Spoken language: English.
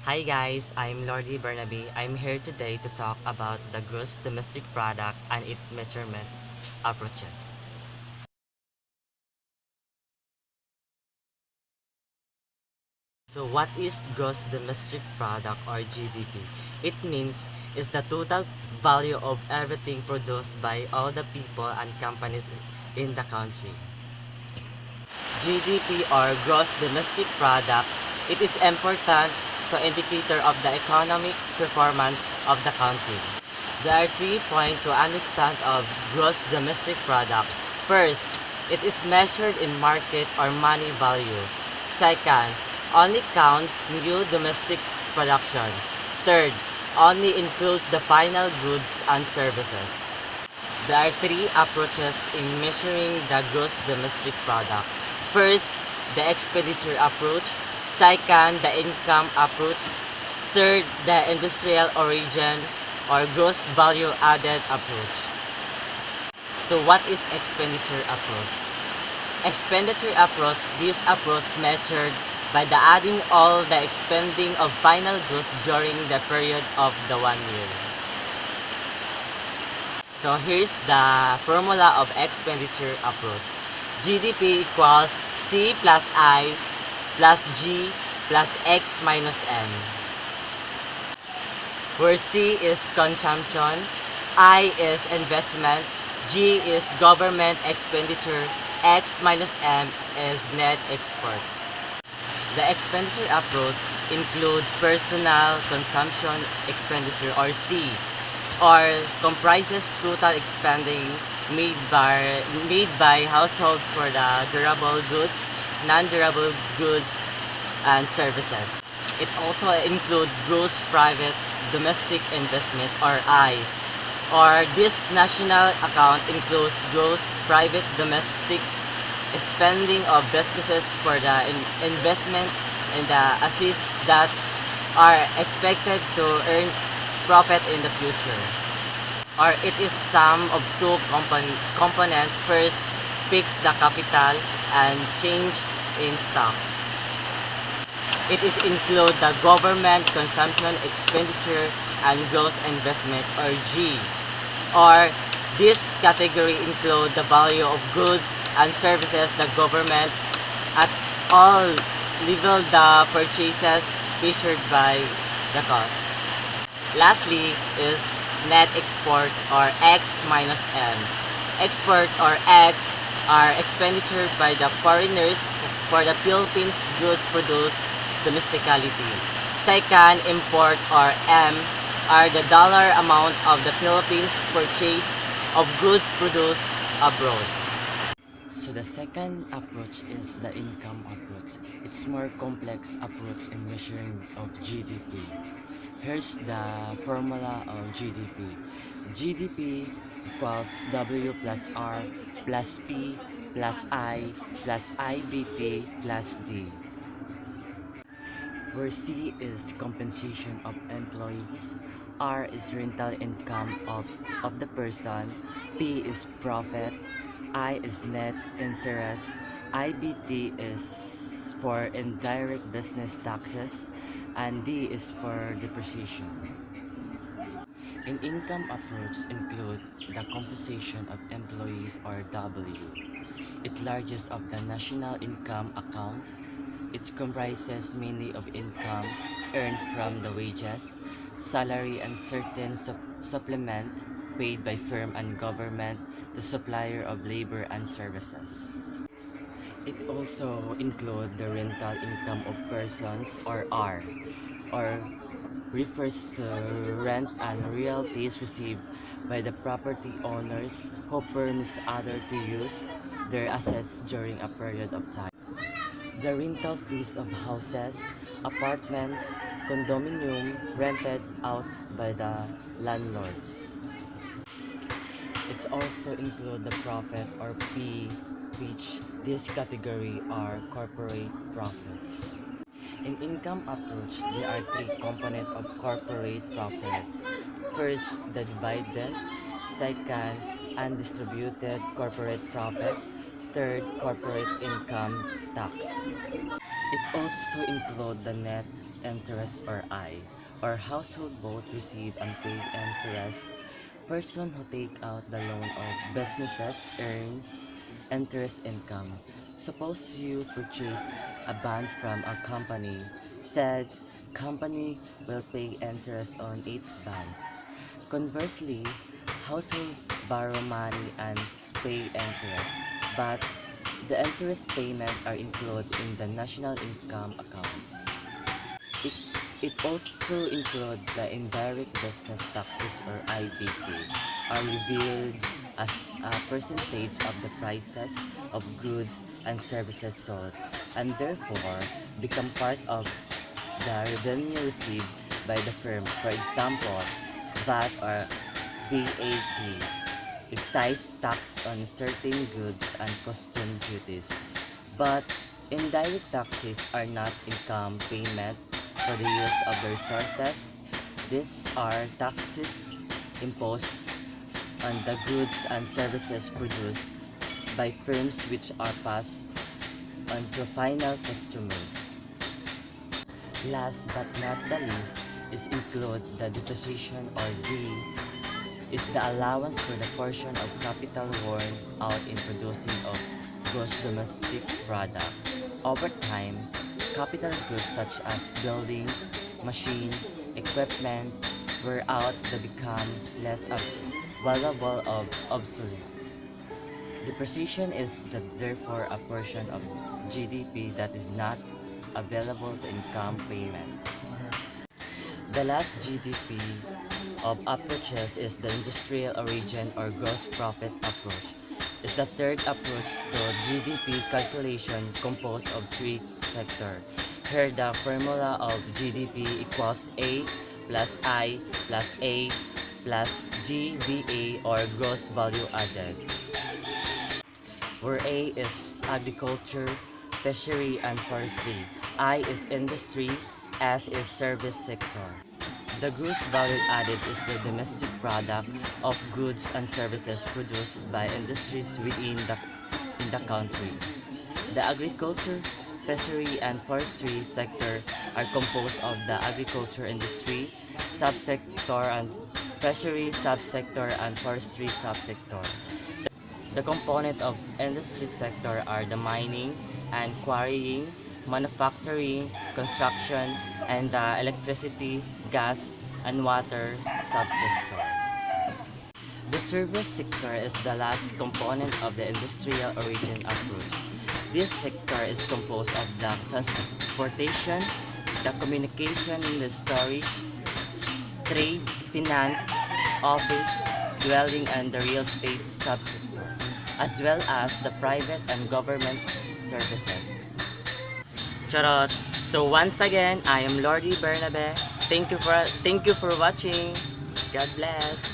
Hi guys, I'm Lordy Bernabe. I'm here today to talk about the gross domestic product and its measurement approaches. So what is gross domestic product or GDP? It means is the total value of everything produced by all the people and companies in the country. GDP or gross domestic product, it is important to indicator of the economic performance of the country. There are 3 points to understand of gross domestic product. First, it is measured in market or money value. Second, only counts new domestic production. Third, only includes the final goods and services. There are three approaches in measuring the gross domestic product. First, the expenditure approach. Second, the income approach. Third, the industrial origin or gross value added approach. So what is expenditure approach? Expenditure approach, this approach measured by the adding all the expending of final goods during the period of the 1 year. So here's the formula of expenditure approach. GDP equals C plus I plus G plus X minus N, where C is consumption, I is investment, G is government expenditure, X minus M is net exports. The expenditure approach include personal consumption expenditure or C, or comprises total expending made by household for the durable goods, non-durable goods, and services. It also includes gross private domestic investment or I, or this national account includes gross private domestic spending of businesses for the investment and the assets that are expected to earn profit in the future. Or it is sum of two components. First, fix the capital and change in stock. It is include the government consumption expenditure and gross investment or G. Or this category include the value of goods and services the government at all level the purchases measured by the cost. Lastly is net export or X minus M. Export or X are expenditure by the foreigners for the Philippines good produced domestically. Second, import or M are the dollar amount of the Philippines purchase of goods produced abroad. So the second approach is the income approach. It's more complex approach in measuring of GDP. Here's the formula of GDP. GDP equals W plus R plus P plus I plus IBT plus D, where C is compensation of employees, R is rental income of the person, P is profit, I is net interest, IBT is for indirect business taxes, and D is for depreciation. In income approach include the compensation of employees or W. It largest of the national income accounts. It comprises mainly of income earned from the wages, salary, and certain supplement paid by firm and government, the supplier of labor and services. It also include the rental income of persons or refers to rent and royalties received by the property owners who permits others to use their assets during a period of time. The rental fees of houses, apartments, condominium rented out by the landlords. It also include the profit or P, which this category are corporate profits. In income approach, there are three components of corporate profits. First, the dividend. Second, undistributed corporate profits. Third, corporate income tax. It also includes the net interest or I, or household both receive unpaid interest. Person who take out the loan of businesses earn interest income. Suppose you purchase a bond from a company. Said company will pay interest on its bonds. Conversely, households borrow money and pay interest, but the interest payment are included in the national income accounts. It, it also includes the indirect business taxes or IBT are revealed as a percentage of the prices of goods and services sold and therefore become part of the revenue received by the firm. For example, VAT or VAT, excise tax on certain goods and custom duties. But indirect taxes are not income payment for the use of the resources. These are taxes imposed on the goods and services produced by firms which are passed on to final customers. Last but not the least is include the depreciation or D is the allowance for the portion of capital worn out in producing of gross domestic product. Over time, capital goods such as buildings, machine, equipment wear out that become less valuable or obsolete. Depreciation is therefore a portion of GDP that is not available to income payment. The last GDP of approaches is the industrial origin or gross profit approach. It's the third approach to GDP calculation composed of three sectors. Here the formula of GDP equals A plus I plus A plus GVA or gross value added, where A is agriculture, fishery, and forestry. I is industry, S is service sector. The gross value added is the domestic product of goods and services produced by industries in the country. The agriculture, fishery, and forestry sector are composed of the agriculture industry subsector and fishery subsector and forestry subsector. The component of industry sector are the mining and quarrying, manufacturing, construction, and the electricity, gas, and water subsector. The service sector is the last component of the industrial origin approach. This sector is composed of the transportation, the communication, the storage, trade, finance, office, dwelling, and the real estate subsector, as well as the private and government services. Charot! So once again, I am Lordy Bernabe. Thank you for watching. God bless.